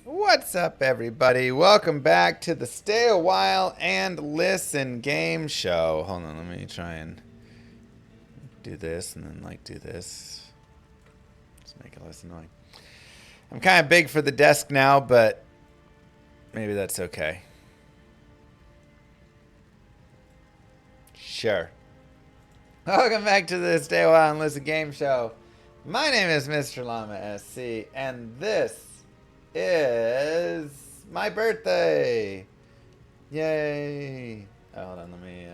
What's up, everybody? Welcome back to the Stay a While and Listen game show. Hold on, let me try and do this and then do this. Just make it less annoying. I'm kind of big for the desk now, but maybe that's okay. Sure. Welcome back to the Stay a While and Listen game show. My name is Mr. Llama SC, and this is my birthday. Yay. Oh, hold on, let me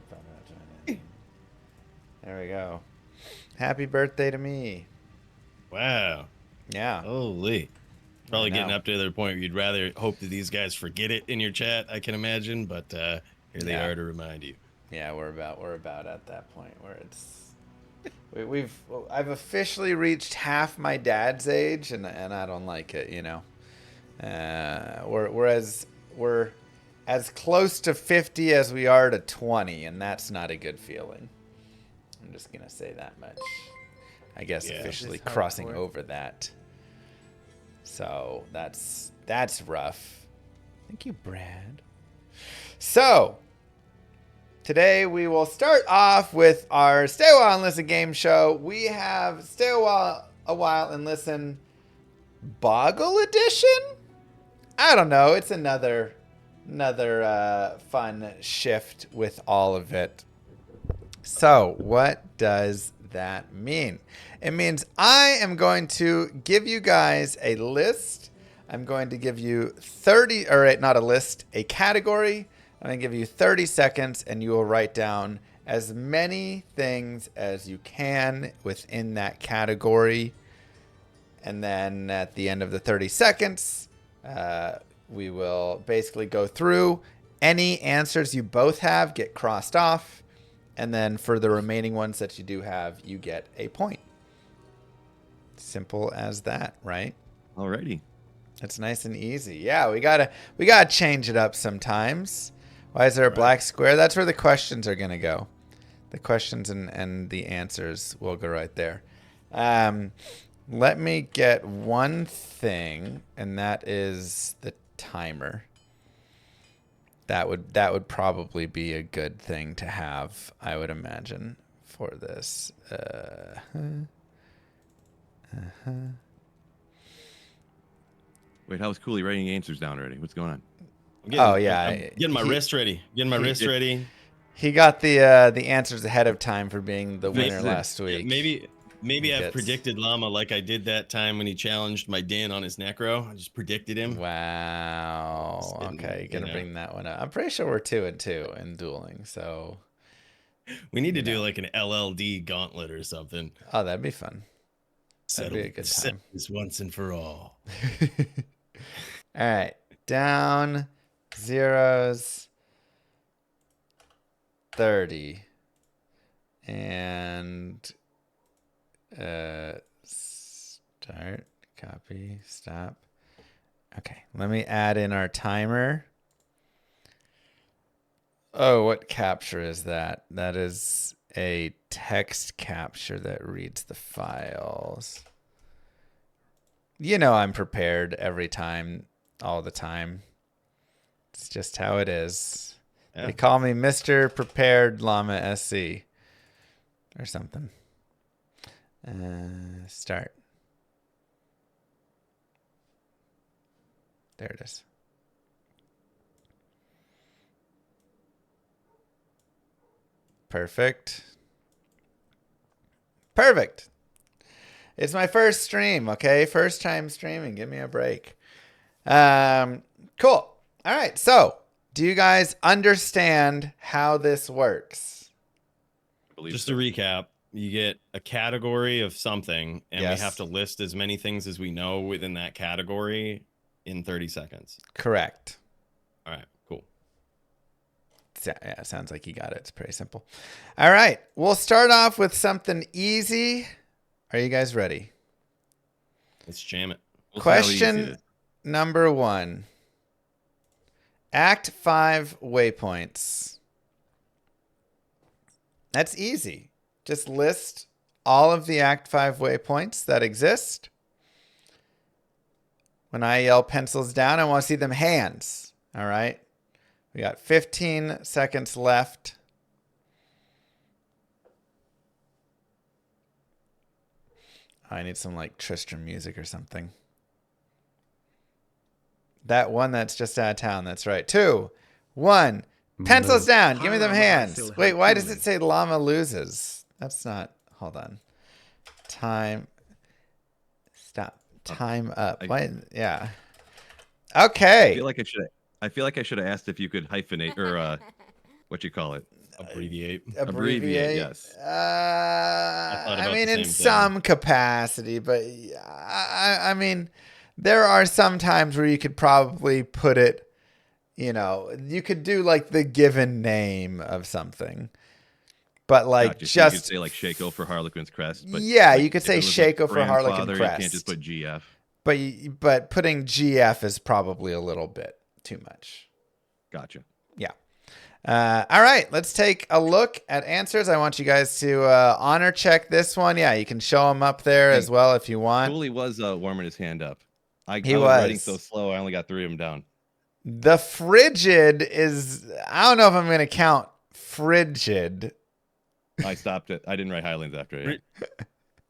probably not join it. There we go. Happy birthday to me. Wow. Yeah. Holy. Probably getting up to the point where you'd rather hope that these guys forget it in your chat, I can imagine, but here they are to remind you. Yeah, we're about at that point where I've officially reached half my dad's age, and I don't like it, you know. We're as close to 50 as we are to 20, and that's not a good feeling. I'm just gonna say that much. I guess officially crossing over that. So that's rough. Thank you, Brad. So today we will start off with our Stay a While and Listen game show. We have Stay a While and Listen Boggle edition. I don't know. It's another fun shift with all of it. So what does that mean? It means I am going to give you guys a list. I'm going to give you a category. I'm going to give you 30 seconds, and you will write down as many things as you can within that category. And then at the end of the 30 seconds, we will basically go through. Any answers you both have get crossed off. And then for the remaining ones that you do have, you get a point. Simple as that, right? Alrighty. It's nice and easy. Yeah, we gotta change it up sometimes. Why is there a black square? That's where the questions are gonna go. The questions and the answers will go right there. Let me get one thing, and that is the timer. That would probably be a good thing to have, I would imagine, for this. Wait, how was Cooley writing answers down already? What's going on? I'm getting my wrist ready. He got the answers ahead of time for being the winner last week. Maybe I've predicted Llama like I did that time when he challenged my Din on his Necro. I just predicted him. Wow. Okay, you're gonna bring that one up. I'm pretty sure we're 2-2 in dueling, so we need to do like an LLD gauntlet or something. Oh, that'd be fun. That'd be a good time. This once and for all. All right, down zeros 30 and start, copy, stop. Okay, let me add in our timer. Oh, what capture is that? That is a text capture that reads the files. You know I'm prepared every time, all the time. It's just how it is. Yeah. They call me Mr. Prepared Llama SC or something. Start. There it is. Perfect. Perfect. It's my first stream, okay? First time streaming. Give me a break. Cool. All right. So, do you guys understand how this works? Just to recap, you get a category of something, and we have to list as many things as we know within that category in 30 seconds. Correct. All right, cool. Yeah, sounds like you got it. It's pretty simple. All right, we'll start off with something easy. Are you guys ready? Let's jam it. Question number 1. Act 5 waypoints. That's easy. Just list all of the Act 5 waypoints that exist. When I yell pencils down, I want to see them hands. All right. We got 15 seconds left. I need some like Tristram music or something. That one that's just out of town. That's right. 2, 1. Pencils down. Give me them hands. Wait, why does it say llama loses? That's not. Hold on. Time. Stop. Time up. Why? Yeah. Okay. I feel like I should have asked if you could hyphenate or what you call it. Abbreviate. Yes. I mean, in some capacity, but I mean, there are some times where you could probably put it, you know, you could do like the given name of something, but like gotcha. So you could say like Shaco for Harlequin's Crest. But yeah, like, you could say Shaco for Harlequin Crest. You can't just put GF. But putting GF is probably a little bit too much. Gotcha. Yeah. All right, let's take a look at answers. I want you guys to honor check this one. Yeah, you can show them up there as well if you want. Cooley was warming his hand up. I was writing so slow, I only got 3 of them down. The frigid is, I don't know if I'm going to count frigid. I stopped it. I didn't write Highlands after it.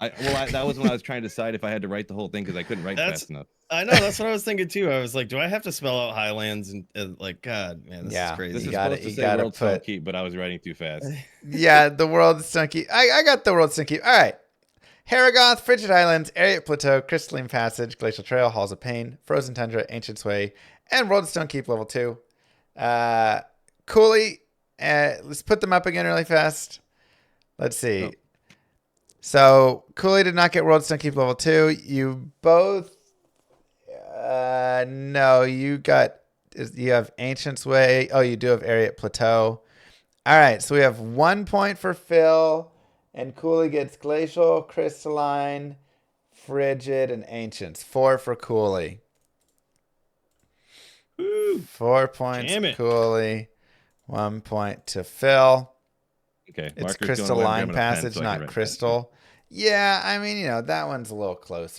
That was when I was trying to decide if I had to write the whole thing because I couldn't write fast enough. I know, that's what I was thinking too. I was like, do I have to spell out Highlands and like, God, man, this is crazy. This is supposed to say World Stone Keep, but I was writing too fast. Yeah, the World Stone Keep. I got the World Stone Keep. All right. Harrogoth, Frigid Islands, Ariat Plateau, Crystalline Passage, Glacial Trail, Halls of Pain, Frozen Tundra, Ancient Sway, and World Stone Keep level 2. Cooley, let's put them up again really fast. Let's see. Oh. So Cooley did not get World Stone Keep level 2. You both, no, you have Ancient Sway. Oh, you do have Ariat Plateau. All right, so we have 1 point for Phil. And Cooley gets Glacial, Crystalline, Frigid, and Ancients. 4 for Cooley. 4 points to Cooley. 1 point to Phil. Okay. It's Crystalline Passage, not Crystal. Yeah, I mean, you know, that one's a little close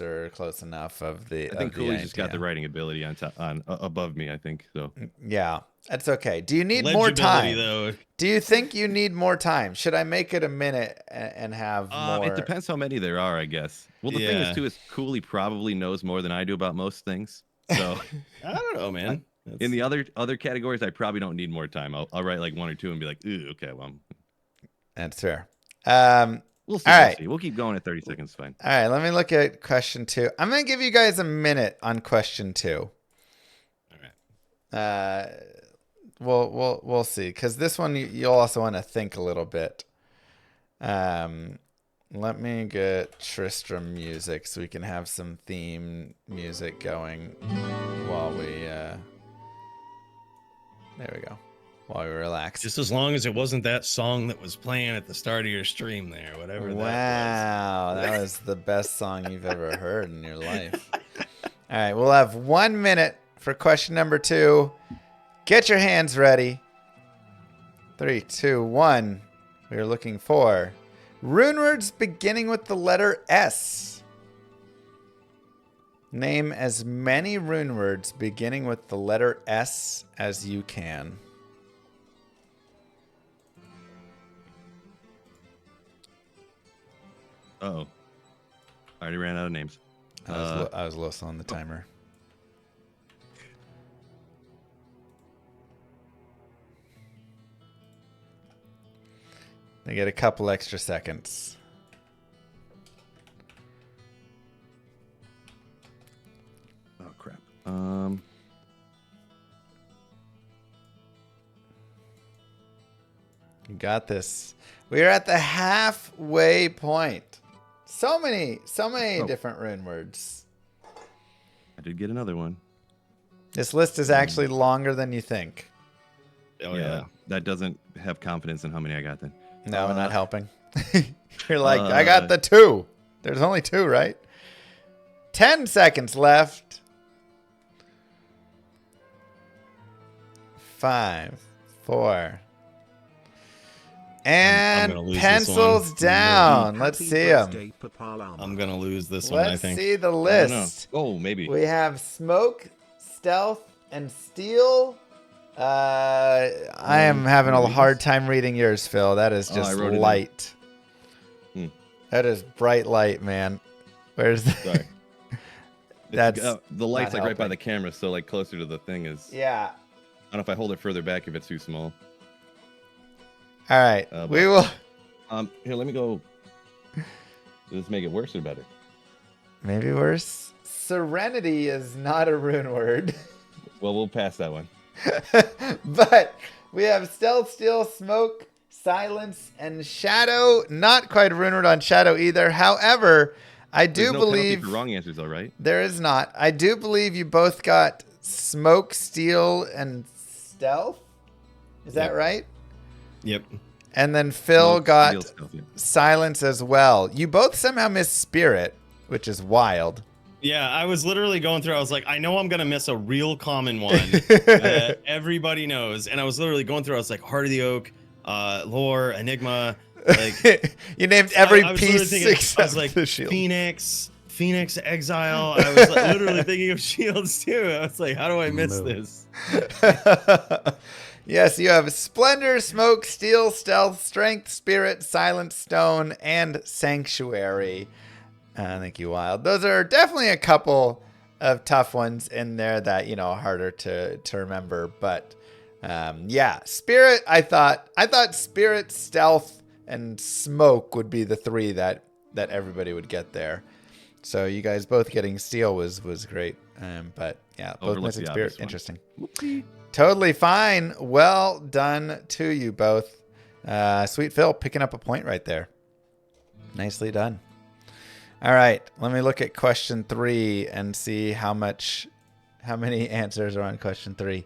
enough of the. I think Cooley's just got the writing ability on above me, I think. So yeah, that's okay. Do you need more time? Though. Do you think you need more time? Should I make it a minute and have more? It depends how many there are, I guess. Well, the thing is, too, is Cooley probably knows more than I do about most things. So I don't know, man. In the other categories, I probably don't need more time. I'll write like 1 or 2 and be like, ooh, okay, well. That's fair. We'll see. All right. We'll keep going at 30 seconds. Fine. All right. Let me look at question 2. I'm going to give you guys a minute on question 2. All right. We'll see, because this one you'll also want to think a little bit. Let me get Tristram music so we can have some theme music going while we. There we go. While we relax. Just as long as it wasn't that song that was playing at the start of your stream there, whatever that was. Wow, that was the best song you've ever heard in your life. All right, we'll have 1 minute for question number 2. Get your hands ready. 3, 2, 1. We are looking for rune words beginning with the letter S. Name as many rune words beginning with the letter S as you can. Uh-oh. I already ran out of names. I was low on the timer. They get a couple extra seconds. Oh, crap. You got this. We are at the halfway point. So many different rune words. I did get another one. This list is actually longer than you think. Oh, yeah. That doesn't have confidence in how many I got then. No, not helping. You're like, I got the 2. There's only 2, right? 10 seconds left. 5, 4, And I'm pencils down. Let's see them. I'm going to lose this one, I think. Let's see the list. Oh, maybe. We have smoke, stealth, and steel. I am having a hard time reading yours, Phil. That is just light. That is bright light, man. Where's the... Sorry. That's the light's like right by the camera, so like closer to the thing is... Yeah. I don't know if I hold it further back if it's too small. All right. We will... Here, let me go... Does this make it worse or better? Maybe worse. Serenity is not a rune word. Well, we'll pass that one. But we have stealth, steel, smoke, silence, and shadow. Not quite a rune word on shadow either. However, I do believe... There's no wrong answers, though, right? There is not. I do believe you both got smoke, steel, and stealth. Is that right? Yep. And then Phil got silence as well. You both somehow missed spirit, which is wild. Yeah, I was literally going through. I was like, I know I'm going to miss a real common one. Everybody knows. And I was literally going through. I was like, Heart of the Oak, Lore, Enigma. Like, you named every I was piece thinking, except I was like, the shield. Phoenix, Exile. I was like, literally thinking of shields too. I was like, how do I miss this? Yes, you have Splendor, Smoke, Steel, Stealth, Strength, Spirit, Silence, Stone, and Sanctuary. Thank you, Wild. Those are definitely a couple of tough ones in there that, you know, harder to remember. But yeah, Spirit, I thought Spirit, Stealth, and Smoke would be the three that everybody would get there. So you guys both getting Steel was great. But yeah, both missing Spirit. Interesting. Whoopsie. Totally fine. Well done to you both. Sweet Phil picking up a point right there. Nicely done. All right, let me look at question 3 and see how many answers are on question 3.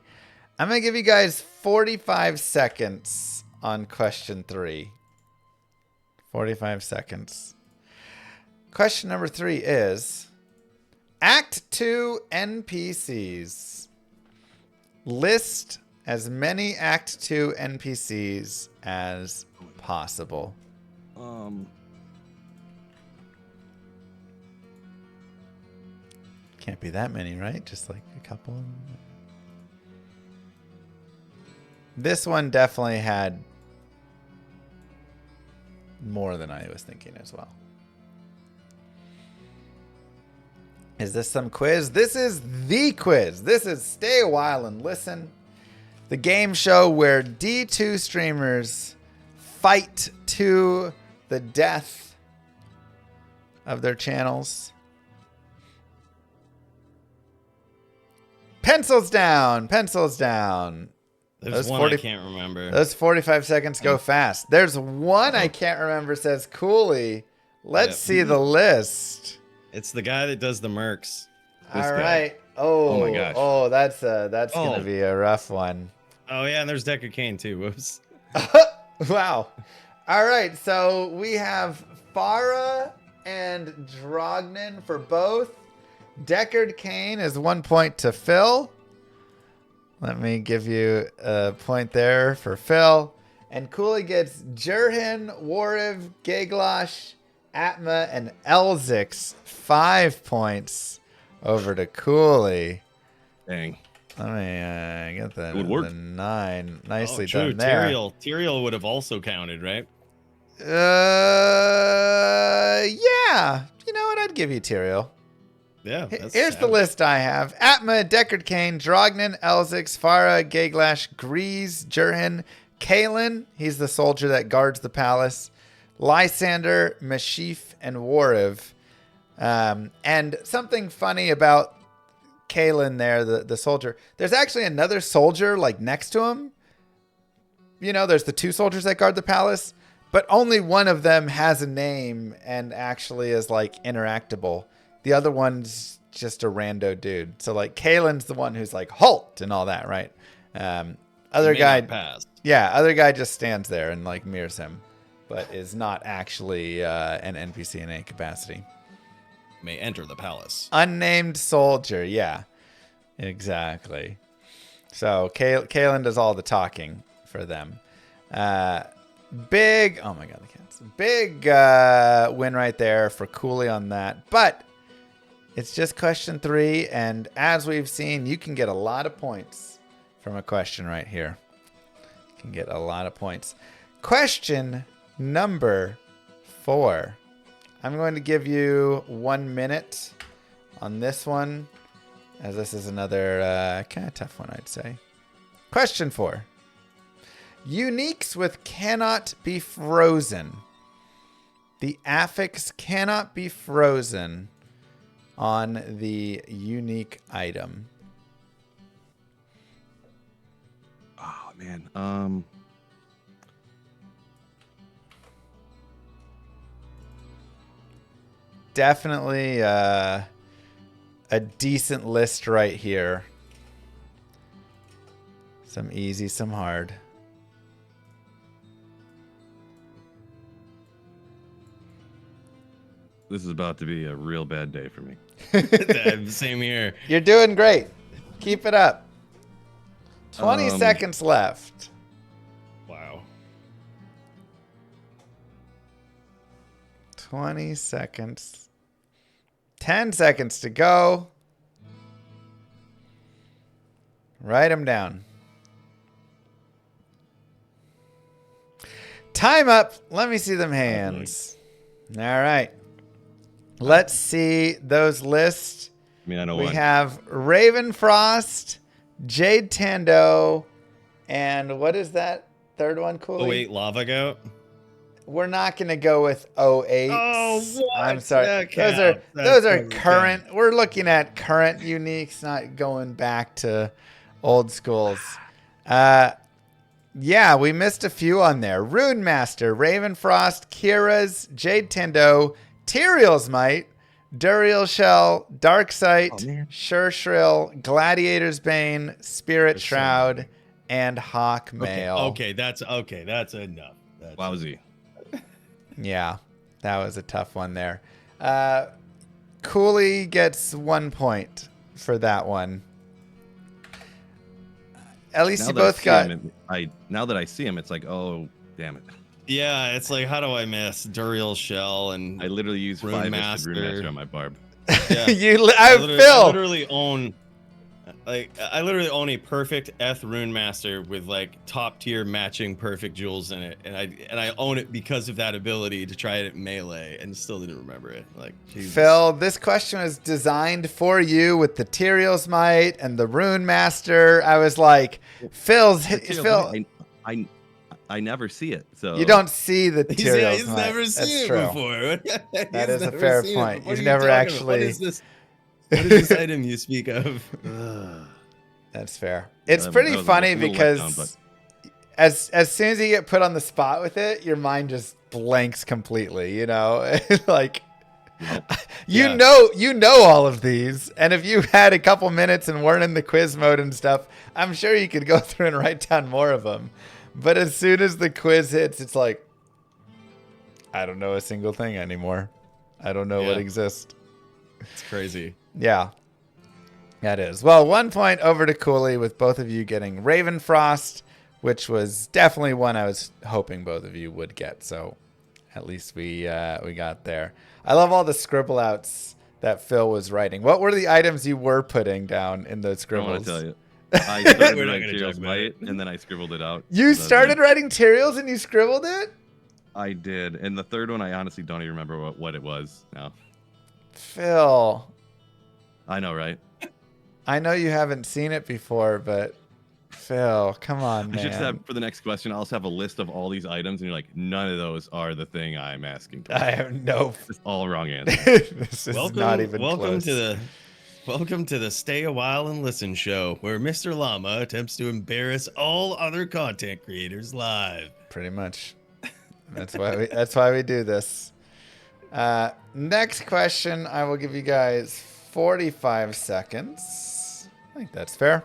I'm going to give you guys 45 seconds on question 3. 45 seconds. Question number 3 is Act 2 NPCs. List as many Act 2 NPCs as possible. Can't be that many, right? Just like a couple. This one definitely had more than I was thinking as well. Is this some quiz? This is the quiz. This is Stay a While and Listen, the game show where D2 streamers fight to the death of their channels. Pencils down. Pencils down. There's one I can't remember. Those 45 seconds go fast. There's one I can't remember, says Cooley. Let's see the list. It's the guy that does the mercs. All right. Oh my gosh. Oh, that's gonna be a rough one. Oh yeah, and there's Deckard Cain too. Whoops. Wow. All right, so we have Farah and Drognin for both. Deckard Cain is 1 point to Phil. Let me give you a point there for Phil. And Cooley gets Jurhin, Wariv, Gaglosh, Atma, and Elzix. 5 points over to Cooley. Dang. Let me get the 9. Nicely done there. Tyrael would have also counted, right? Yeah. You know what? I'd give you Tyrael. Yeah. Here's the list I have. Atma, Deckard Cain, Drognin, Elzix, Farah, Gaglash, Grease, Jurhin, Kalen. He's the soldier that guards the palace. Lysander, Mashif, and Wariv. And something funny about Kalen there, the soldier. There's actually another soldier like next to him. You know, there's the 2 soldiers that guard the palace, but only one of them has a name and actually is like interactable. The other one's just a rando dude. So like Kalen's the one who's like halt and all that, right? Other guy, yeah, other guy just stands there and like mirrors him, but is not actually an NPC in any capacity. May enter the palace. Unnamed soldier, yeah, exactly. So Kalen does all the talking for them. Big, oh my god, the cats. Big win right there for Cooley on that. But it's just question 3, and as we've seen, you can get a lot of points from a question right here. You can get a lot of points. Question number 4. I'm going to give you 1 minute on this one, as this is another kind of tough one, I'd say. Question 4. Uniques with cannot be frozen. The affix cannot be frozen on the unique item. Oh man. Definitely a decent list right here. Some easy, some hard. This is about to be a real bad day for me. Same here. You're doing great. Keep it up. 20 seconds left. Wow. 20 seconds. 10 seconds to go. Write them down. Time up. Let me see them hands. All right. Let's see those lists. I mean, I know We one. have Ravenfrost, Jade Tando, and what is that third one, Cooley? Oh wait, Lava Goat. We're not going to go with 08. Oh, what? I'm sorry. That Those are doesn't current. count. We're looking at current uniques, not going back to old schools. Yeah, we missed a few on there. Rune Master, Ravenfrost, Kira's, Jade Tendo, Tyrael's Might, Duriel Shell, Darksight, Sure Shrill, Gladiator's Bane, Spirit Shroud, and Hawk Mail. Okay, that's enough. That's Lousy. Yeah, that was a tough one there. Cooley gets 1 point for that one. At least you both got. Now that I see him, it's like, oh, damn it. Yeah, it's like, how do I miss Duriel Shell and I literally use Rune 5 Master. Rune Master on my barb. Yeah. I literally own a perfect Rune Master with like top tier matching perfect jewels in it, and I own it because of that ability to try it at melee, and still didn't remember it. Like, Jesus. Phil, this question was designed for you with the Tyrael's Might and the Rune Master. I was like, Phil. I never see it, so You don't see the Tyrael's He's Might. never seen it before. That is a fair point. You've never actually. What is this? What is this item you speak of? That's fair. It's pretty funny because as soon as you get put on the spot with it, your mind just blanks completely. You know, like you know all of these, and if you had a couple minutes and weren't in the quiz mode and stuff, I'm sure you could go through and write down more of them. But as soon as the quiz hits, it's like, I don't know a single thing anymore. I don't know what exists. It's crazy. Yeah, that is. Well, 1 point over to Cooley with both of you getting Ravenfrost, which was definitely one I was hoping both of you would get. So at least we got there. I love all the scribble outs that Phil was writing. What were the items you were putting down in those I scribbles? want to tell you. I started We're not writing gonna Tyrael's talk about Might, and then I scribbled it out. You started writing Tyrael's and you scribbled it? I did. And the third one, I honestly don't even remember what it was now. Phil, I know, right? I know you haven't seen it before, but Phil, come on, man. I should have, for the next question, I'll just have a list of all these items, and you're like, none of those are the thing I'm asking for. I have no. It's all wrong answer. This is not even close. Welcome to the Stay a While and Listen show, where Mr. Llama attempts to embarrass all other content creators live. Pretty much. That's why we do this. Next question, I will give you guys 45 seconds. I think that's fair.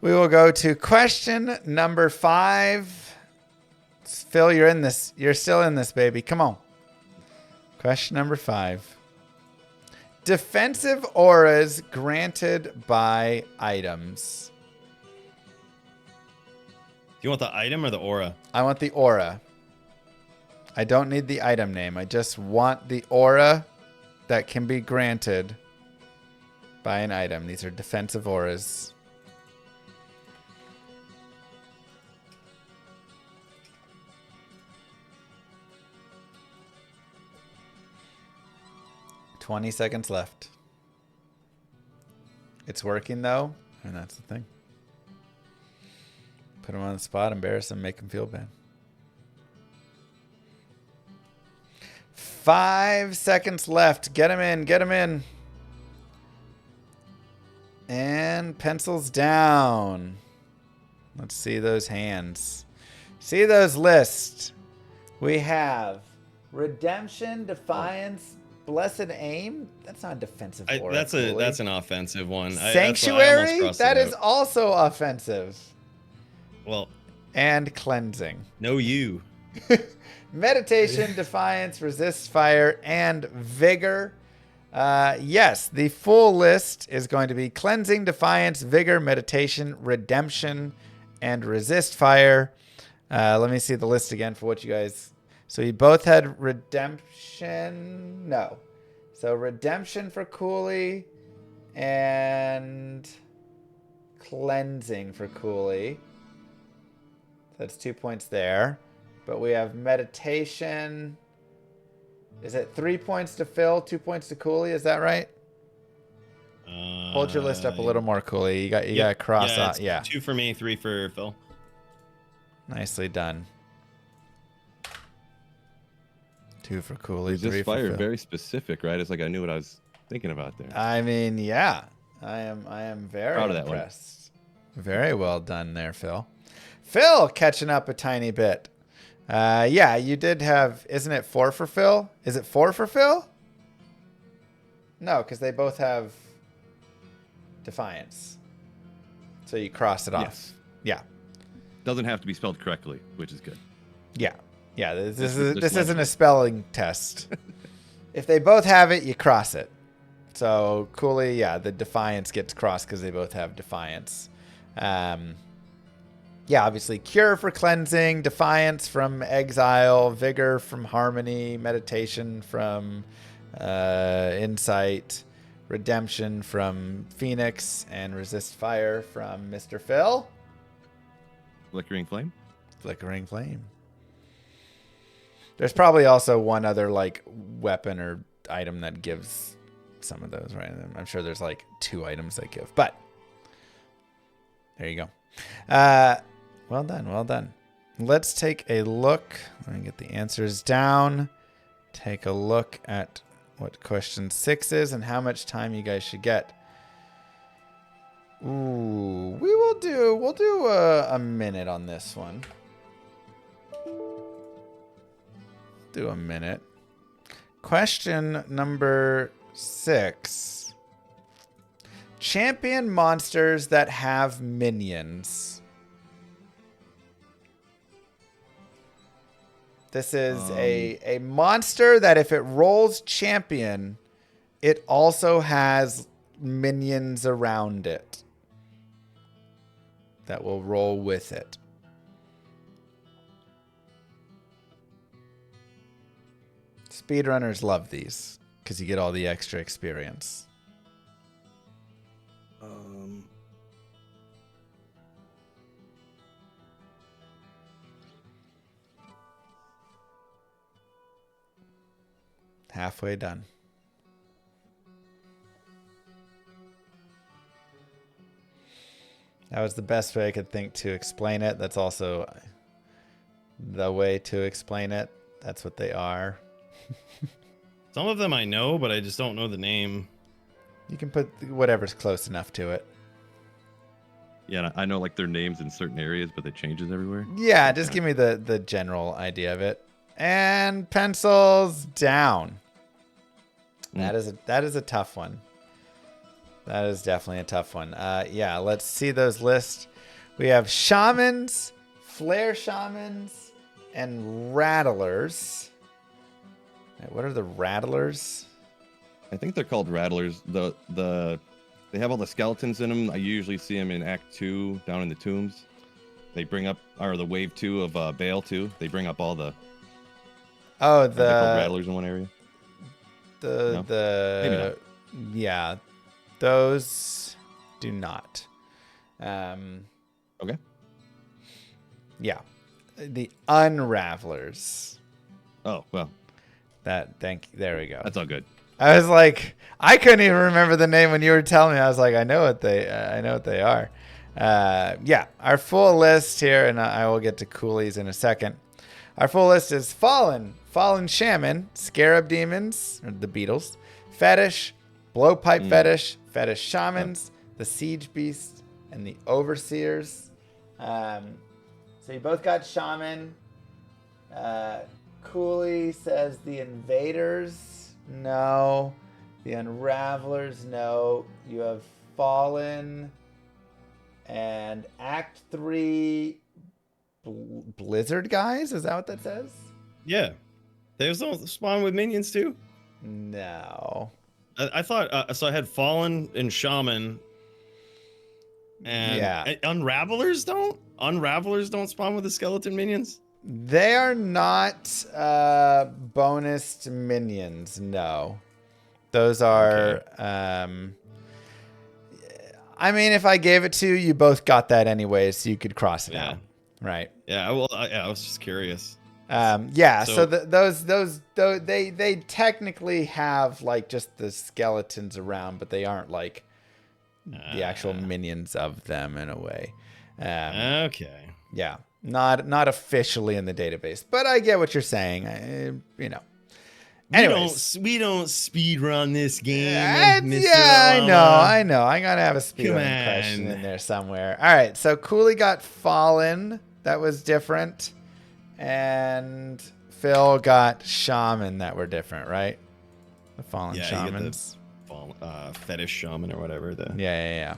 We will go to question number 5. Phil, you're in this. You're still in this, baby. Come on. Question number 5. Defensive auras granted by items. you want the item or the aura? I want the aura. I don't need the item name. I just want the aura that can be granted by an item. These are defensive auras. $20 seconds left. It's working though, and that's the thing. Put him on the spot, embarrass him, make him feel bad. 5 seconds left. Get him in, get him in. And pencils down. Let's see those hands. See those lists. We have Redemption, Defiance, Blessed Aim. That's not a defensive aura. That's an offensive one. Sanctuary. That is also offensive. Well. And Cleansing. No, you. Meditation, Defiance, Resist Fire, and Vigor. Yes, the full list is going to be Cleansing, Defiance, Vigor, Meditation, Redemption, and Resist Fire. Let me see the list again for what you guys... So you both had Redemption? No. So Redemption for Cooley and Cleansing for Cooley. That's 2 points there. But we have Meditation. Is it 3 points to Phil, 2 points to Cooley? Is that right? Hold your list up a little more, Cooley. You got to cross out. Yeah. 2 for me, 3 for Phil. Nicely done. 2 for Cooley, 3 Resist for Fire, Phil. very specific, right? It's like I knew what I was thinking about there. I mean, yeah. I am very Proud of that impressed. Very well done there, Phil. Phil catching up a tiny bit. Yeah, you did have... Isn't it 4 for Phil? Is it 4 for Phil? No, because they both have Defiance. So you cross it off. Yes. Yeah. Doesn't have to be spelled correctly, which is good. Yeah. Yeah, this isn't a spelling test. If they both have it, you cross it. So, Cooley, yeah, the Defiance gets crossed because they both have Defiance. Yeah, obviously, Cure for Cleansing, Defiance from Exile, Vigor from Harmony, Meditation from Insight, Redemption from Phoenix, and Resist Fire from Mr. Phil. Flickering Flame? Flickering Flame. There's probably also one other like weapon or item that gives some of those, right? I'm sure there's like 2 items that give, but there you go. Well done, well done. Let's take a look. Let me get the answers down. Take a look at what question 6 is and how much time you guys should get. Ooh, we'll do a minute on this one. Do a minute. Question number 6. Champion monsters that have minions. This is a monster that if it rolls champion, it also has minions around it that will roll with it. Speedrunners love these because you get all the extra experience. Halfway done. That was the best way I could think to explain it. That's also the way to explain it. That's what they are. Some of them I know, but I just don't know the name. You can put whatever's close enough to it. Yeah, I know like their names in certain areas, but it changes everywhere. Yeah, just give me the general idea of it. And pencils down. That is a tough one. That is definitely a tough one. Yeah, let's see those lists. We have shamans, flare shamans, and rattlers. Right, what are the rattlers? I think they're called rattlers. They have all the skeletons in them. I usually see them in Act 2 down in the tombs. They bring up, or the wave 2 of Bale too. They bring up all the. Oh, Are they called rattlers in one area? No? Maybe not. Yeah, those do not. Okay. Yeah, the unravelers. Oh well. There we go. That's all good. I was like, I couldn't even remember the name when you were telling me. I was like, I know what they are. Yeah, our full list here, and I will get to coolies in a second. Our full list is Fallen Shaman, Scarab Demons, or the Beetles, Fetish, Blowpipe Fetish, Fetish Shamans, the Siege Beast, and the Overseers. So you both got Shaman. Coolie says the Invaders, no. The Unravelers, no. You have Fallen and Act 3 Blizzard guys? Is that what that says? Yeah. There's no spawn with minions too? No. I thought, so I had Fallen and Shaman. And Unravelers don't? Unravelers don't spawn with the skeleton minions? They are not bonused minions, no. Those are, Okay. I mean, if I gave it to you, you both got that anyway, so you could cross it out, right? Yeah, well, I was just curious. So those they technically have like just the skeletons around, but they aren't like the actual minions of them in a way. Okay. Yeah, not officially in the database, but I get what you're saying. You know. Anyways. We don't speed run this game. Mr. Yeah, I know. I gotta have a speed run question in there somewhere. All right, so Cooley got Fallen. That was different. And Phil got Shaman that were different, right? The Fallen Shamans. You get the Fetish Shaman or whatever. Yeah.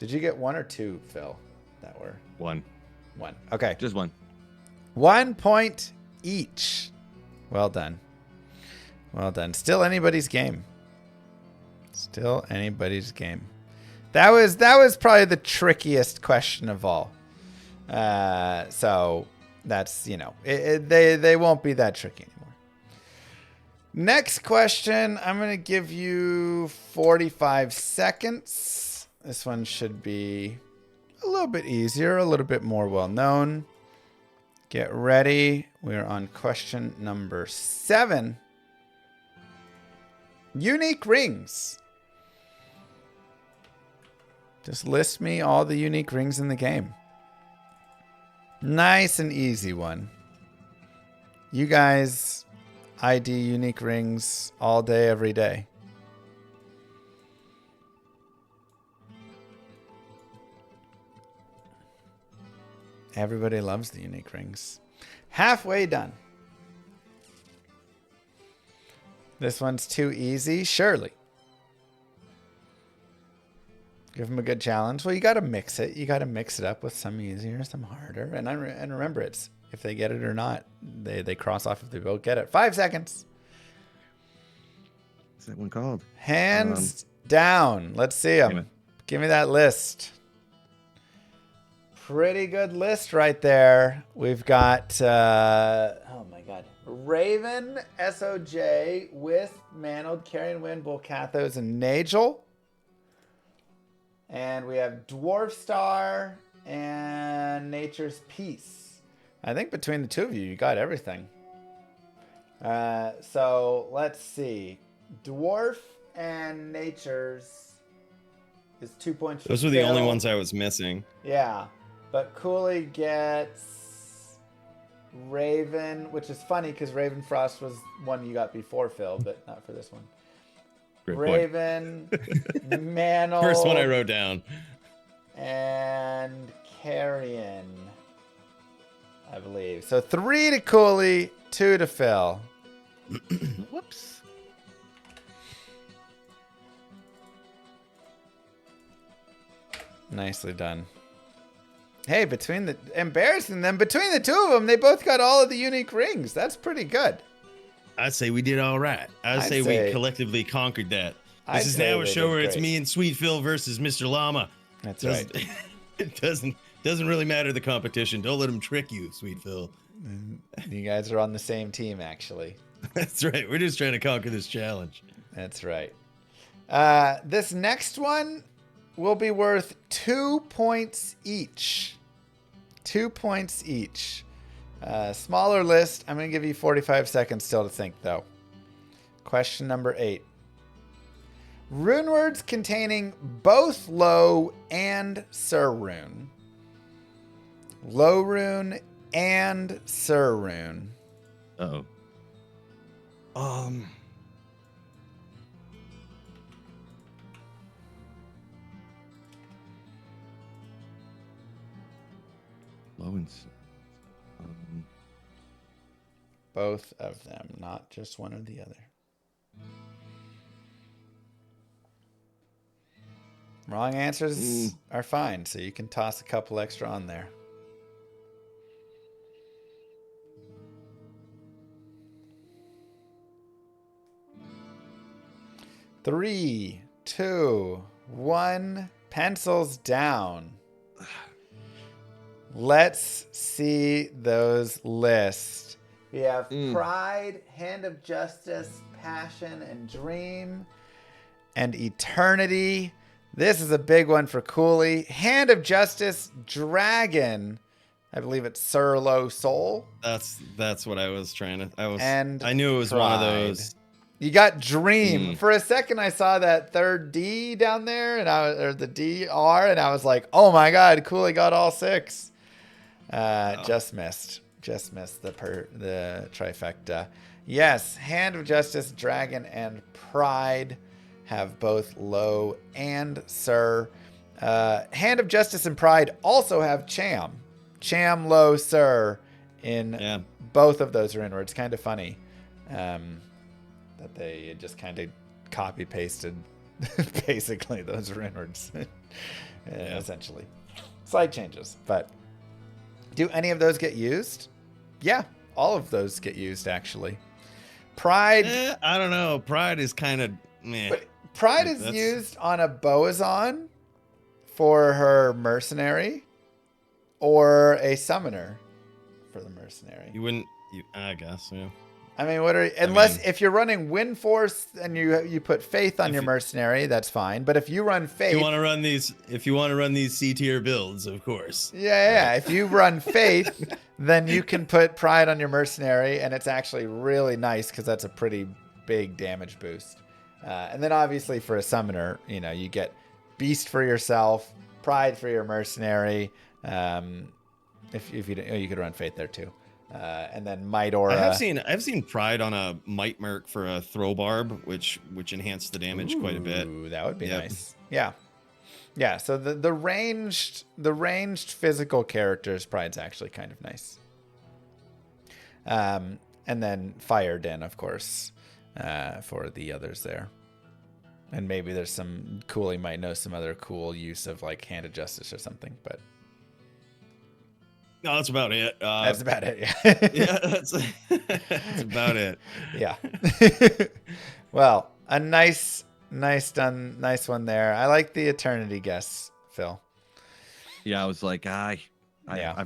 Did you get one or two, Phil? That were one. Okay. Just one. 1 point each. Well done. Still anybody's game. That was probably the trickiest question of all. So that's, they won't be that tricky anymore. Next question, I'm going to give you 45 seconds. This one should be a little bit easier, a little bit more well-known. Get ready. We're on question number 7. Unique rings. Just list me all the unique rings in the game. Nice and easy one. You guys ID unique rings all day, every day. Everybody loves the unique rings. Halfway done. This one's too easy, surely. Give them a good challenge. Well, you got to mix it. You got to mix it up with some easier, some harder. And remember, it's if they get it or not. They cross off if they both get it. 5 seconds. What's that one called? Hands down. Let's see them. Give me that list. Pretty good list right there. We've got, oh my God. Raven, SOJ, Wisp, Mantled, Carrion Wind, Volcathos, and Nagel. And we have Dwarf Star and Nature's Peace. I think between the two of you, you got everything. So let's see. Dwarf and Nature's is 2 points. Those were the only ones I was missing. Yeah. But Cooley gets Raven, which is funny because Raven Frost was one you got before Phil, but not for this one. Great Raven, Mantle. First one I wrote down. And Carrion, I believe. So 3 to Cooley, 2 to Phil. Whoops. Nicely done. Hey, embarrassing them, between the two of them, they both got all of the unique rings. That's pretty good. I'd say we did all right. I'd say we collectively conquered that. This is now a show where it's me and Sweet Phil versus Mr. Llama. That's right. It doesn't Doesn't really matter the competition. Don't let them trick you, sweet Phil. You guys are on the same team, actually. That's right. We're just trying to conquer this challenge. That's right. This next one will be worth 2 points each. 2 points each. Smaller list. I'm going to give you 45 seconds still to think, though. Question number 8. Rune words containing both Lo and Sur rune. Lo rune and Sur rune. Uh-oh. Lo and Sur. Both of them, not just one or the other. Wrong answers are fine, so you can toss a couple extra on there. Three, two, one. Pencils down. Let's see those lists. We have Pride, Hand of Justice, Passion, and Dream, and Eternity. This is a big one for Cooley. Hand of Justice, Dragon. I believe it's Sur Lo Soul. That's what I was trying to. I knew it was Pride. one of those. You got Dream. For a second, I saw that third D down there, or the DR, and I was like, "Oh my God, Cooley got all 6." Just missed the trifecta. Yes, Hand of Justice, Dragon, and Pride have both Lo and Sur. Hand of Justice and Pride also have Cham, Lo, Sur in both of those rune words. Kind of funny that they just kind of copy pasted basically those rune words essentially. Slight changes, but do any of those get used? Yeah, all of those get used actually. Pride. I don't know. Pride is kind of meh. But Pride is used on a Boazon for her mercenary, or a summoner for the mercenary. I guess, yeah. I mean, if you're running Wind Force and you put Faith on your mercenary, that's fine. But if you run Faith, if you want to run these C tier builds, of course. Yeah. If you run Faith, then you can put Pride on your mercenary, and it's actually really nice because that's a pretty big damage boost. And then obviously for a summoner, you get Beast for yourself, Pride for your mercenary. If you could run Faith there too. And then Might Aura. I've seen Pride on a Might Merc for a Throw Barb, which enhanced the damage quite a bit. Ooh, that would be nice. Yeah. Yeah, so the ranged physical characters, Pride's actually kind of nice. And then Fire Den, of course, for the others there. And maybe there's some Cooley might know some other cool use of like Hand of Justice or something, but no, that's about it. That's about it, yeah. Yeah, that's about it. Yeah. Well, a nice one there. I like the Eternity guess, Phil. Yeah, I was like, I've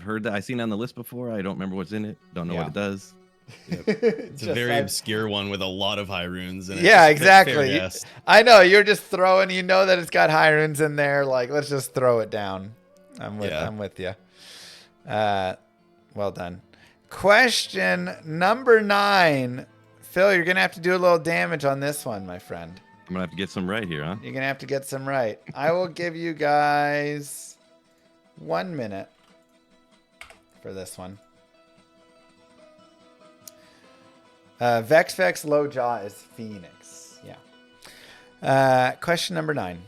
heard that. I've seen it on the list before. I don't remember what's in it. Don't know what it does. Yep. It's a very obscure one with a lot of high runes in it. Yeah, exactly. I know, you're just throwing, that it's got high runes in there. Like, let's just throw it down. I'm with you. Well done. Question number 9. Phil, you're going to have to do a little damage on this one, my friend. I'm going to have to get some right here, huh? You're going to have to get some right. I will give you guys 1 minute for this one. Vex Low Jaw is Phoenix. Yeah. Question number 9.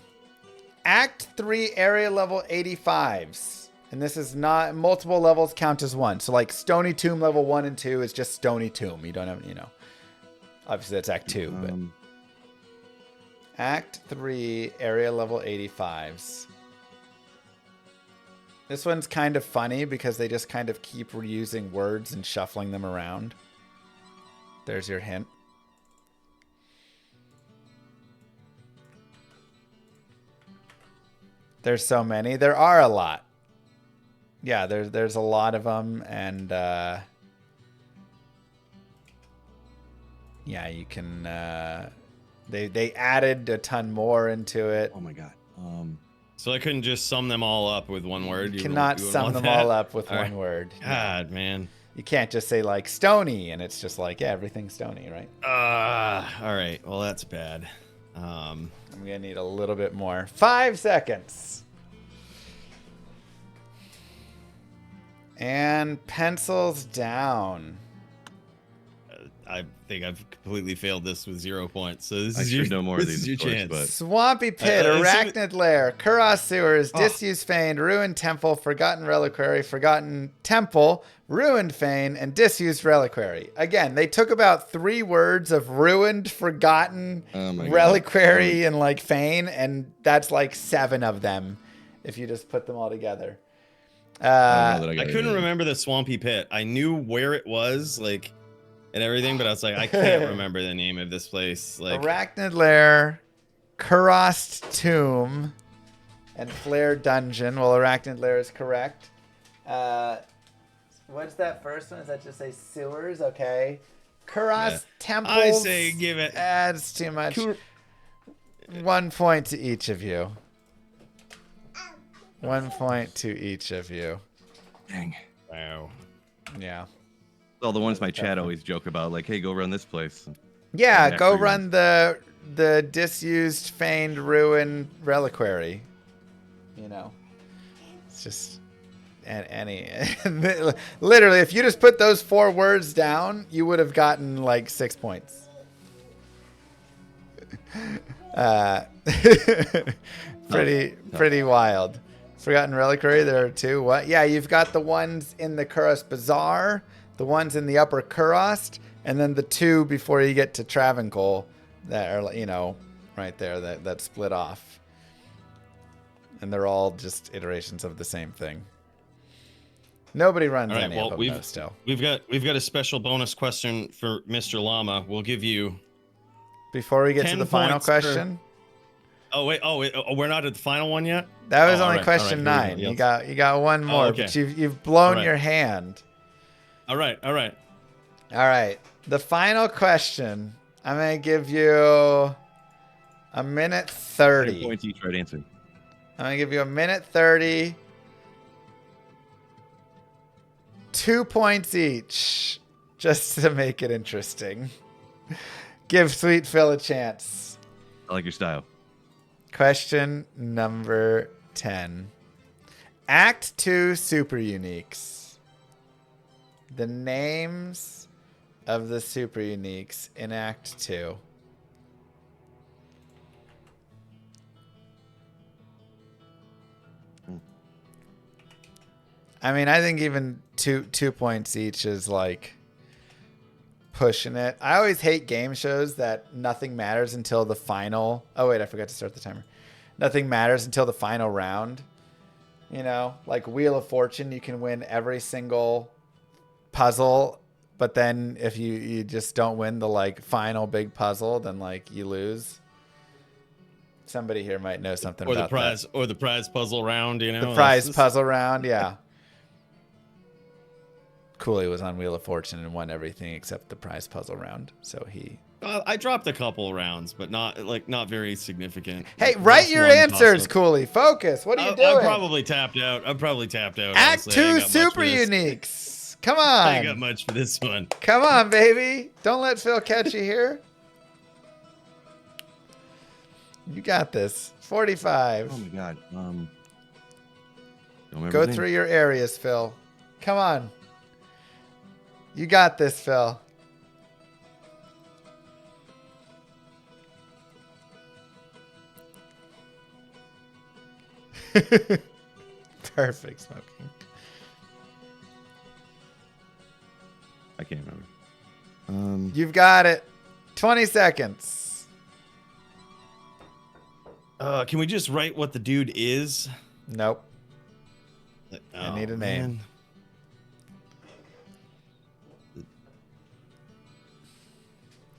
Act 3 area level 85s. And this is not multiple levels count as one. So like Stony Tomb level 1 and 2 is just Stony Tomb. You don't have, obviously that's Act 2, but Act 3 area level 85s. This one's kind of funny because they just kind of keep reusing words and shuffling them around. There's your hint. There's so many. There are a lot. yeah, there's a lot of them, and yeah, you can. They added a ton more into it. Oh my god. So I couldn't just sum them all up with one word. You cannot sum them all up with one word. God, man. You can't just say like stony, and it's just like, yeah, everything's stony, right? All right. Well, that's bad. I'm gonna need a little bit more. 5 seconds. And pencils down. I think I've completely failed this with 0 points. So this I is should your, know more of this these, is your of course, chance. but- Swampy Pit, Arachnid Lair, Kuros Sewers, Disused Fane, Ruined Temple, Forgotten Reliquary, Forgotten Temple, Ruined Fane, and Disused Reliquary. Again, they took about 3 words of Ruined, Forgotten, Reliquary, and like Fane, and that's like 7 of them if you just put them all together. I couldn't remember the Swampy Pit. I knew where it was, like, and everything, but I was like, I can't remember the name of this place. Like, Arachnid Lair, Kuros Tomb, and Flare Dungeon. Well, Arachnid Lair is correct. What's that first one? Does that just say sewers? Okay. Kuros Temples. I say give it. Adds too much. 1 point to each of you. 1 point to each of you. Dang. Wow. Yeah. Well, the ones my chat always joke about, like, hey, go run this place. Yeah, go run the disused, feigned, ruined reliquary. You know, it's just any. Literally, if you just put those 4 words down, you would have gotten like 6 points. Pretty wild. Forgotten Reliquary, there are 2. What? Yeah, you've got the ones in the Kuros Bazaar, the ones in the Upper Kuros, and then the 2 before you get to Travancore that are, you know, right there that split off. And they're all just iterations of the same thing. Nobody runs any of them though, still. We've got a special bonus question for Mr. Llama. We'll give you before we get to the final question. Oh wait, we're not at the final one yet? That was only question 9. You got one more, okay. but you've blown your hand. All right. The final question. I'm gonna give you a minute 30. 10 points each right answer. I'm gonna give you a minute 30. 2 points each, just to make it interesting. Give Sweet Phil a chance. I like your style. Question number 10. Act 2 super uniques. The names of the super uniques in Act 2. I mean, I think even two points each is like pushing it. I always hate game shows that nothing matters until the final. Oh wait, I forgot to start the timer. Nothing matters until the final round. You know, like Wheel of Fortune, you can win every single puzzle, but then if you just don't win the like final big puzzle, then like you lose. Somebody here might know something about that. Or the prize puzzle round, you know. The prize puzzle round, yeah. Cooley was on Wheel of Fortune and won everything except the prize puzzle round. So he... I dropped a couple rounds, but not very significant. Hey, write your answers, Cooley. Focus. What are you doing? I'm probably tapped out. Act 2 super uniques. Come on. I ain't got much for this one. Come on, baby. Don't let Phil catch you here. You got this. 45. Oh my god. Go through your areas, Phil. Come on. You got this, Phil. Perfect smoking. I can't remember. You've got it. 20 seconds. Can we just write what the dude is? Nope. I need a name.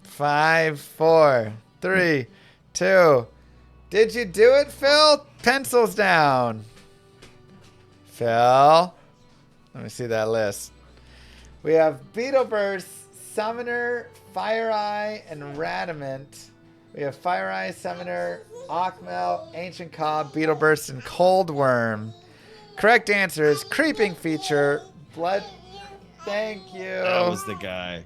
5, 4, 3, 2. Did you do it, Phil? Pencils down. Phil. Let me see that list. We have Beetle Burst, Summoner, Fire Eye, and Radamant. We have Fire Eye, Summoner, Akmel, Ancient Cobb, Beetle Burst, and Cold Worm. Correct answer is Creeping Feature, Blood. Thank you. That was the guy.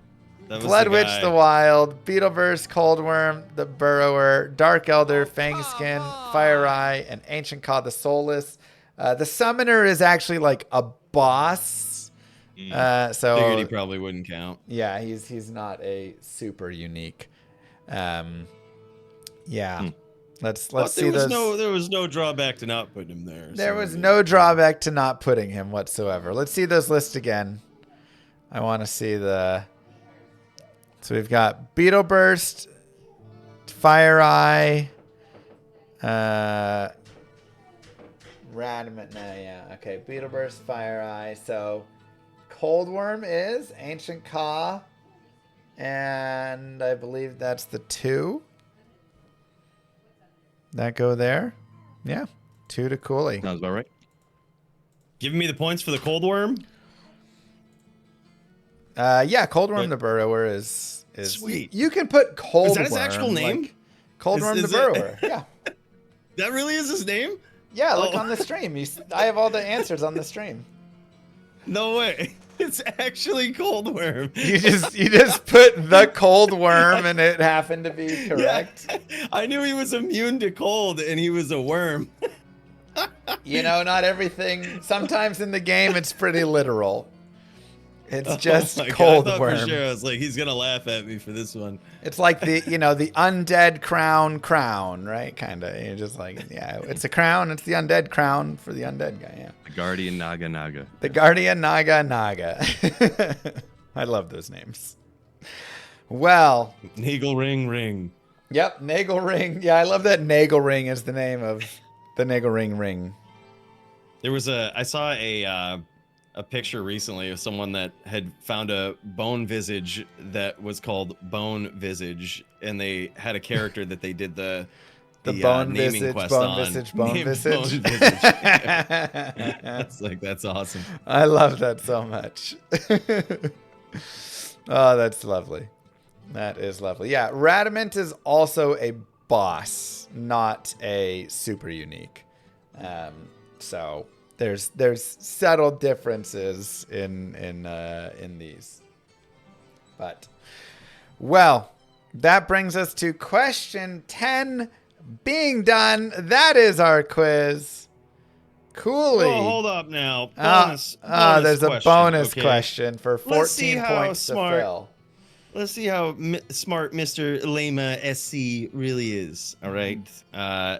Blood Witch the Wild, Beetle Burst, Cold Worm, the Burrower, Dark Elder, Fangskin, Fire Eye, and Ancient Cobb the Soulless. The Summoner is actually like a boss. So figured he probably wouldn't count. Yeah, he's not a super unique. Yeah. Let's see those. There was no drawback to not putting him there. There was no drawback to not putting him whatsoever. Let's see those lists again. I want to see the. So we've got Beetle Burst, Fire Eye, Radamant. No, yeah, okay. Beetle Burst, Fire Eye. So Cold Worm is Ancient Ka, and I believe that's the 2. That go there? Yeah. 2 to Cooley. Sounds about right. Giving me the points for the Cold Worm? Yeah, Cold Worm the Burrower is sweet. You can put Cold Worm. Is that his actual name? Like, Cold Worm the Burrower. Yeah. That really is his name? Yeah, look on the stream. I have all the answers on the stream. No way. It's actually Cold Worm. You just put the Cold Worm and it happened to be correct. Yeah. I knew he was immune to cold and he was a worm. You know, not everything. Sometimes in the game it's pretty literal. It's just Cold Worm. For sure. I was like, he's gonna laugh at me for this one. It's like the undead crown, right? Kind of. You're just like, yeah, it's a crown. It's the undead crown for the undead guy. Yeah. The Guardian Naga. The Guardian Naga. I love those names. Well, Nagel Ring. Yep, Nagel Ring. Yeah, I love that Nagel Ring is the name of the Nagel Ring. I saw a picture recently of someone that had found a bone visage that was called Bone Visage, and they had a character that they did the bone naming visage, quest bone on. visage, bone visage. Bone visage. It's like, that's awesome. I love that so much. Oh, that's lovely. That is lovely. Yeah, Radamant is also a boss, not a super unique. So there's subtle differences in these. But well, that brings us to question 10 being done. That is our quiz. Coolly. Oh, hold up now. Bonus there's question, a bonus okay? question for 14 points to fill. Let's see how smart Mr. Lema SC really is. All right. I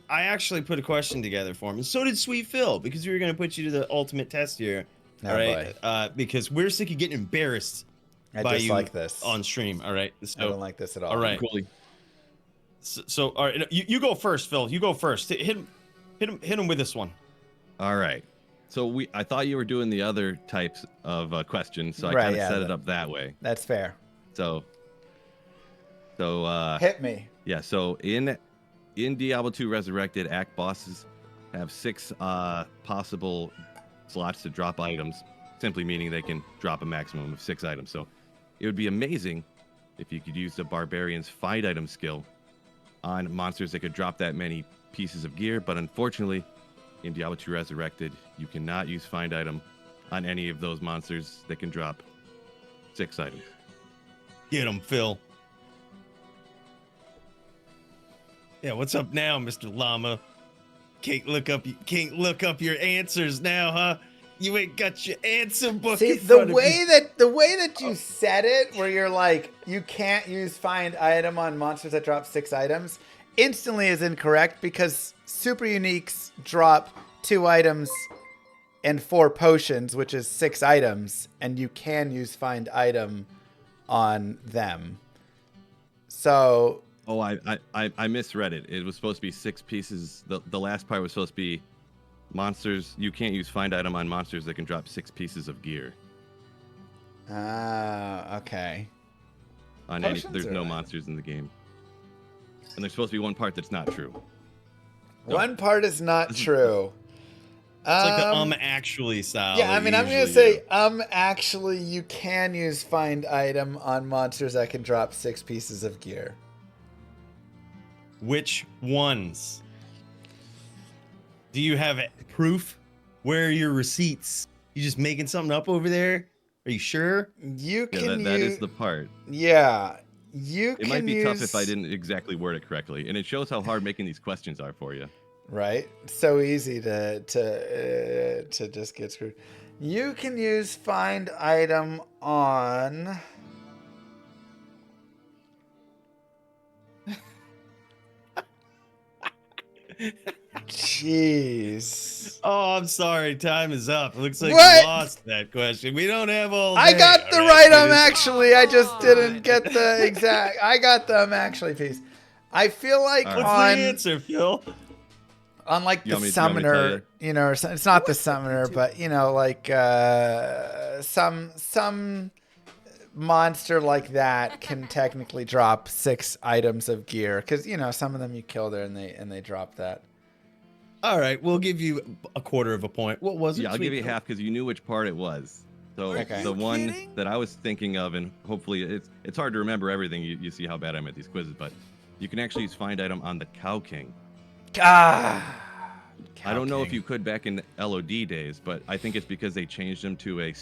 actually put a question together for him, and so did Sweet Phil, because we were going to put you to the ultimate test here. All right. Because we're sick of getting embarrassed by you like this on stream. All right. So, I don't like this at all. All right. Coolly. So all right, you go first, Phil. You go first. Hit him with this one. All right. So I thought you were doing the other types of questions, so I kind of set it up that way. That's fair. So hit me. Yeah. So in Diablo 2 Resurrected, Act bosses have 6 possible slots to drop items, simply meaning they can drop a maximum of 6 items. So it would be amazing if you could use the Barbarian's Find Item skill on monsters that could drop that many pieces of gear, but unfortunately, in Diablo 2 Resurrected, you cannot use Find Item on any of those monsters that can drop 6 items. Get him, Phil. Yeah, what's up now, Mr. Llama? Can't look up your answers now, huh? You ain't got your answer book. See, the way that you said it, where you're like, you can't use Find Item on monsters that drop 6 items, instantly is incorrect, because super uniques drop 2 items and 4 potions, which is 6 items, and you can use Find Item on them. So I misread it. It was supposed to be 6 pieces. The last part was supposed to be monsters. You can't use Find Item on monsters that can drop 6 pieces of gear. Okay. There's no monsters in the game. And there's supposed to be one part that's not true. One part is not true. It's like the actually style. Yeah, I that mean, you I'm gonna usually say do. actually you can use find item on monsters that can drop 6 pieces of gear. Which ones? Do you have proof? Where are your receipts? You just making something up over there? Are you sure? You Yeah, can that is use the part. yeah, you It might can be tough if I use didn't exactly word it correctly, and it shows how hard making these questions are for you. right. So easy to just get screwed. You can use find item on Jeez. Oh, I'm sorry. Time is up. It looks like you What? lost that question. We don't have all day. I got the all right It is- actually. I just didn't get the exact. I got the actually piece. I feel like All right. What's the answer, Phil? on like You the want me to tell summoner, you? you know, or it's not the summoner, but you know, like some monster like that can technically drop 6 items of gear because you know some of them you kill there and they drop that. All right, we'll give you a quarter of a point. What was it? Yeah, I'll Sweet give you Phil? half because you knew which part it was. So Okay. the one that I was thinking of, and hopefully it's hard to remember everything. You see how bad I'm at these quizzes, but you can actually use find item on the Cow King. Ah. I don't know if King. you could back in the LOD days, but I think it's because they changed them to a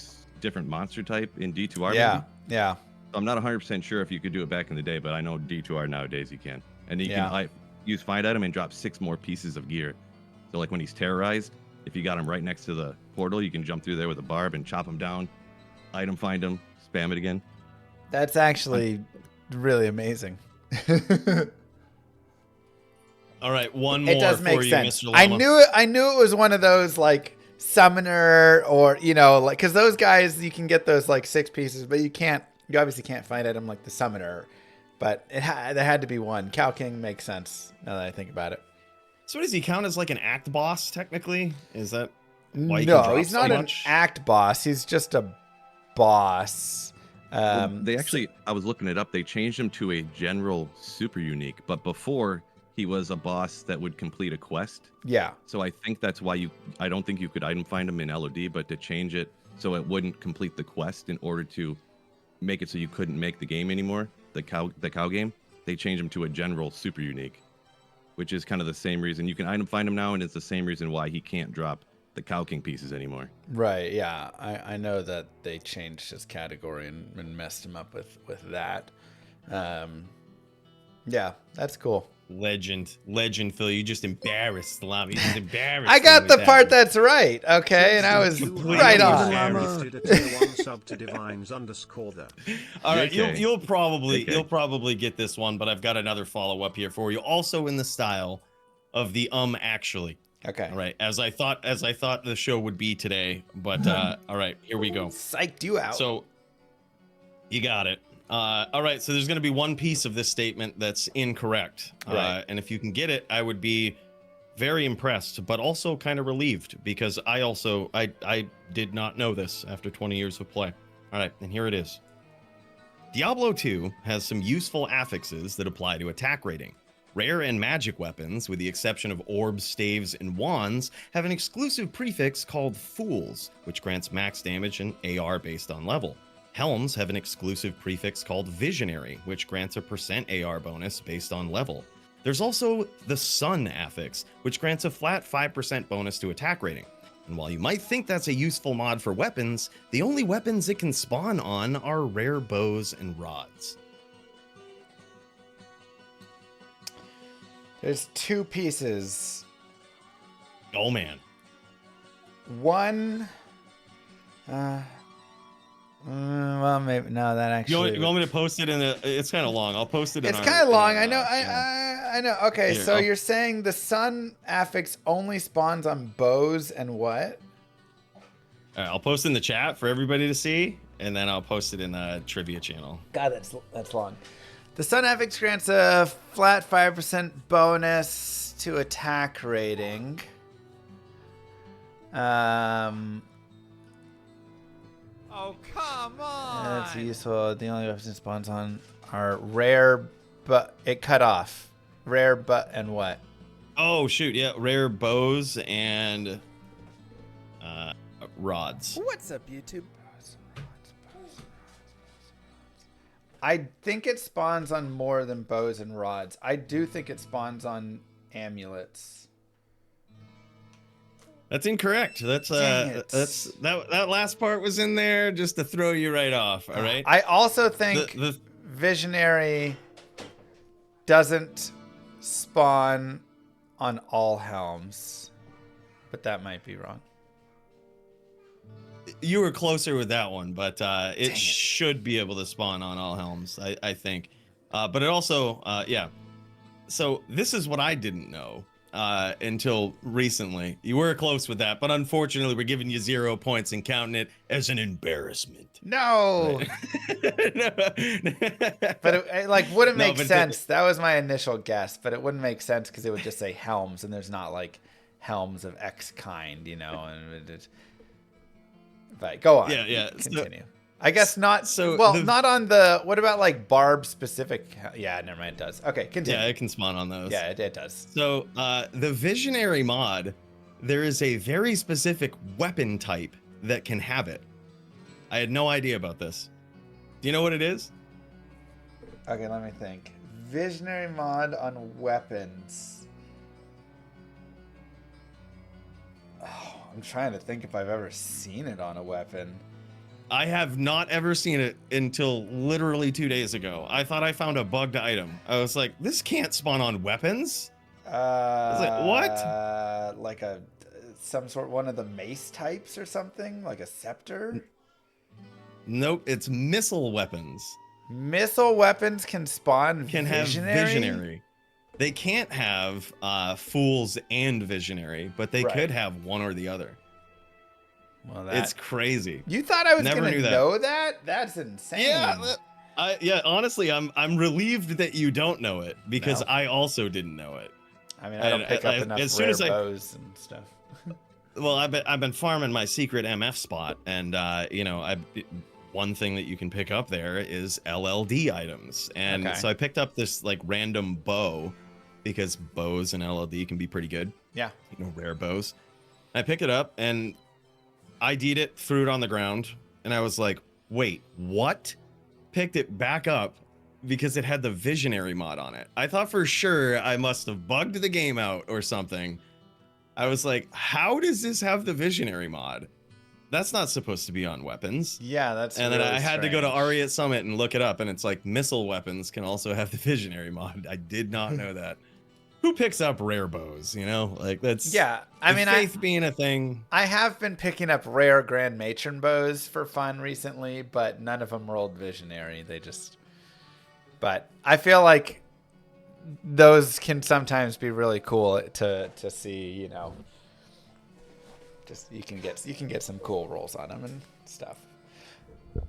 different monster type in D2R. Yeah, maybe? yeah. I'm not 100% sure if you could do it back in the day, but I know D2R nowadays you can. And you Yeah. can use find item and drop 6 more pieces of gear. So like when he's terrorized, if you got him right next to the portal, you can jump through there with a barb and chop him down, item find him, spam it again. That's actually really amazing. All right, one more It does for make you, sense. Mr. I Llama. knew it was one of those like summoner or you know like because those guys you can get those like 6 pieces, but you obviously can't find item like the summoner. But there had to be one. Cow King makes sense now that I think about it. So does he count as like an act boss technically? Is that why he can No, drop he's so not an much? act boss. He's just a boss. Well, they actually, I was looking it up, they changed him to a general super unique, but before he was a boss that would complete a quest. Yeah. So I think that's why I don't think you could item find him in LOD, but to change it so it wouldn't complete the quest in order to make it so you couldn't make the game anymore, the cow game, they changed him to a general super unique, which is kind of the same reason you can item find him now, and it's the same reason why he can't drop the Cow King pieces anymore. Right, yeah. I know that they changed his category and messed him up with that. Yeah, that's cool. Legend, Phil. You just embarrassed the Llama. You just embarrassed I got him the with part that. that's right, okay? And I was Completely right embarrassed. on. Did a tier 1 sub to Divines _ there. All right, Okay. you'll probably Okay. you'll probably get this one, but I've got another follow up here for you, also in the style of the actually. Okay. All right, as I thought the show would be today, but all right, here we go. Psyched you out. So you got it. All right, so there's going to be one piece of this statement that's incorrect, Right. and if you can get it, I would be very impressed, but also kind of relieved because I did not know this after 20 years of play. All right, and here it is. Diablo 2 has some useful affixes that apply to attack rating. Rare and magic weapons, with the exception of orbs, staves, and wands, have an exclusive prefix called Fools, which grants max damage and AR based on level. Helms have an exclusive prefix called Visionary, which grants a % AR bonus based on level. There's also the Sun affix, which grants a flat 5% bonus to attack rating. And while you might think that's a useful mod for weapons, the only weapons it can spawn on are rare bows and rods. There's 2 pieces. Oh man. One well, maybe no. That actually. You want me to post it in the? It's kind of long. I'll post it. It's kind of long. I know. channel. I know. Okay, Here, so I'll- you're saying the sun affix only spawns on bows and what? All right, I'll post in the chat for everybody to see, and then I'll post it in the trivia channel. God, that's long. The sun affix grants a flat 5% bonus to attack rating. Oh, come on! That's useful. The only weapons it spawns on are rare, but it cut off. Rare, but and what? Oh shoot, yeah, rare bows and rods. What's up, YouTube? I think it spawns on more than bows and rods. I do think it spawns on amulets. That's incorrect. That's that last part was in there just to throw you right off. All right. I also think The Visionary doesn't spawn on all helms, but that might be wrong. You were closer with that one, but it should be able to spawn on all helms, I think. But it also, yeah. So this is what I didn't know until recently. You were close with that, but unfortunately, we're giving you 0 points and counting it as an embarrassment. No, but it like wouldn't make sense. That was my initial guess, but it wouldn't make sense because it would just say helms, and there's not like helms of X kind, you know, and but go on. Yeah. Continue. I guess not. So not on the. What about like barb specific? Yeah, never mind. It does. Okay, continue. Yeah, it can spawn on those. Yeah, it does. So the Visionary mod, there is a very specific weapon type that can have it. I had no idea about this. Do you know what it is? Okay, let me think. Visionary mod on weapons. Oh, I'm trying to think if I've ever seen it on a weapon. I have not ever seen it until literally 2 days ago. I thought I found a bugged item. I was like, this can't spawn on weapons. I was like, what? Like some sort, one of the mace types or something, like a scepter. Nope, it's missile weapons. Missile weapons can spawn Can visionary? have visionary. They can't have fools and visionary, but they could have one or the other. Well, it's crazy. You thought I was Never gonna knew that. know that? That's insane. Yeah, honestly, I'm relieved that you don't know it because No. I also didn't know it. I mean, I don't pick up enough as soon rare as bows and stuff. Well, I've been farming my secret MF spot, and you know, one thing that you can pick up there is LLD items, and Okay. so I picked up this like random bow because bows and LLD can be pretty good. Yeah. You know, rare bows. I picked it up and ID'd it, threw it on the ground, and I was like, wait, what? Picked it back up because it had the Visionary mod on it. I thought for sure I must have bugged the game out or something. I was like, how does this have the Visionary mod? That's not supposed to be on weapons. Yeah, that's And then really I had to go to strange. Ariat Summit and look it up, and it's like missile weapons can also have the Visionary mod. I did not know that. Who picks up rare bows, you know? Like, that's... Yeah, I mean, faith being a thing. I have been picking up rare Grand Matron bows for fun recently, but none of them rolled Visionary. They just... But I feel like those can sometimes be really cool to see, you know. Just you can get some cool rolls on them and stuff.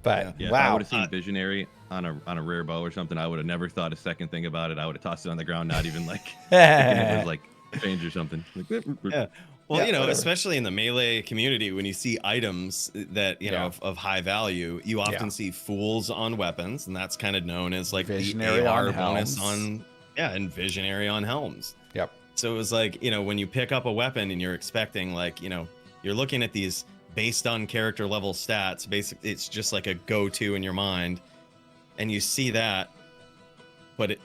But Yeah, if I wow, would have seen Visionary on a rare bow or something, I would have never thought a second thing about it. I would have tossed it on the ground, not even like thinking it was like change or something. Like, Yeah. Well, Yeah, you know, whatever. especially in the melee community, when you see items that, you know, of high value, you often see fools on weapons, and that's kind of known as like Visionary the AR on bonus helms. and Visionary on helms. Yep. So it was like, you know, when you pick up a weapon and you're expecting, like, you know, you're looking at these based on character level stats, basically it's just like a go-to in your mind, and you see that, but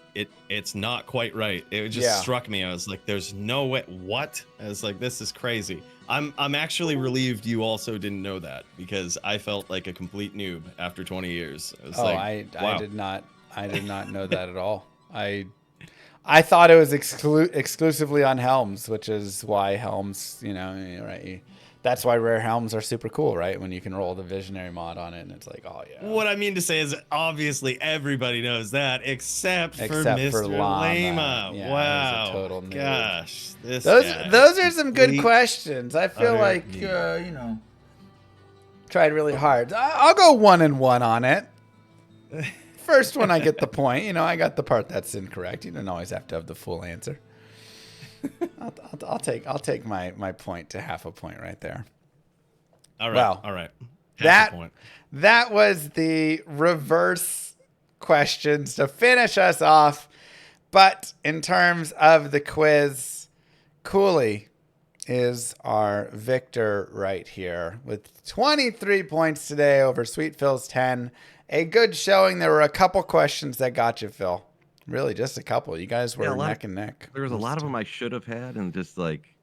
it's not quite right. It just struck me. I was like, there's no way. What? I was like, this is crazy. I'm actually relieved you also didn't know that, because I felt like a complete noob after 20 years. I was like, wow. I did not know that at all. I thought it was exclusively on helms, which is why helms, you know, right? That's why rare helms are super cool, right? When you can roll the Visionary mod on it, and it's like, oh yeah. What I mean to say is, obviously everybody knows that, except for Mr. Lama. Yeah, wow. he's a total noob. Gosh, those are some good complete questions. I feel utter like noob. you know, tried really hard. I'll go 1-1 on it. First one, I get the point. You know, I got the part that's incorrect. You don't always have to have the full answer. I'll take my point to half a point right there. All right. Wow. All right. Half a point. That was the reverse questions to finish us off. But in terms of the quiz, Cooley, is our victor right here with 23 points today over Sweet Phil's 10. A good showing. There were a couple questions that got you, Phil. Really, just a couple. You guys were neck and neck. There was a lot of them I should have had, and just like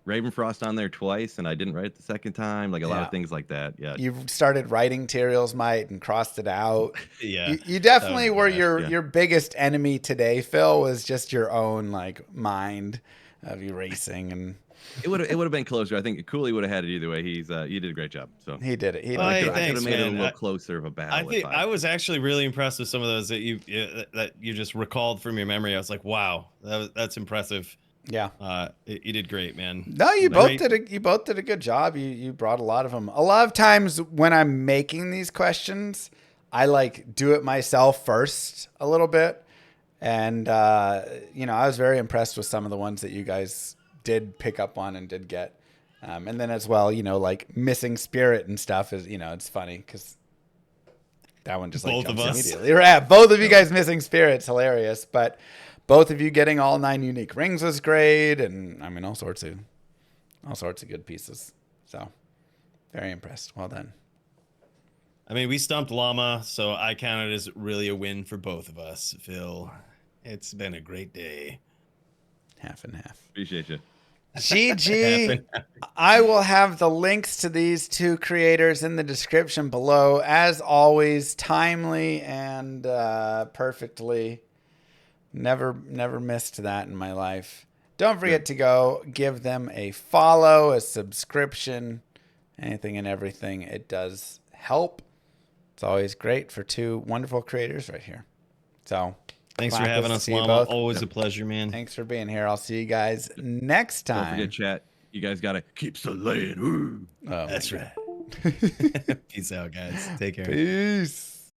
Ravenfrost on there twice, and I didn't write it the second time. Like a lot of things like that. Yeah. You started writing Tyrael's Might and crossed it out. Yeah. You definitely were your biggest enemy today, Phil, was just your own like mind of erasing, and it would have been closer. I think Cooley would have had it either way. He did a great job. So he did it. I could have made it a little closer of a battle. I think I was actually really impressed with some of those that you just recalled from your memory. I was like, wow, that's impressive. Yeah. You did great, man. No, you both did a good job. You brought a lot of them. A lot of times when I'm making these questions, I like do it myself first a little bit. And I was very impressed with some of the ones that you guys did pick up on and did get. And then as well, like missing spirit and stuff is, it's funny because that one just like both jumps of us immediately. Yeah, both of you guys missing spirit's hilarious, but both of you getting all 9 unique rings was great, and I mean all sorts of good pieces. So very impressed. Well done. I mean, we stumped Llama, so I count it as really a win for both of us, Phil. It's been a great day. Half and half. Appreciate you. GG. I will have the links to these 2 creators in the description below. As always, timely and perfectly. Never missed that in my life. Don't forget to go give them a follow, a subscription, anything and everything. It does help. It's always great for 2 wonderful creators right here. So thanks for having us, Llama. Always a pleasure, man. Thanks for being here. I'll see you guys next time. Don't forget, chat. You guys got to keep slaying. Oh, that's right. Peace out, guys. Take care. Peace.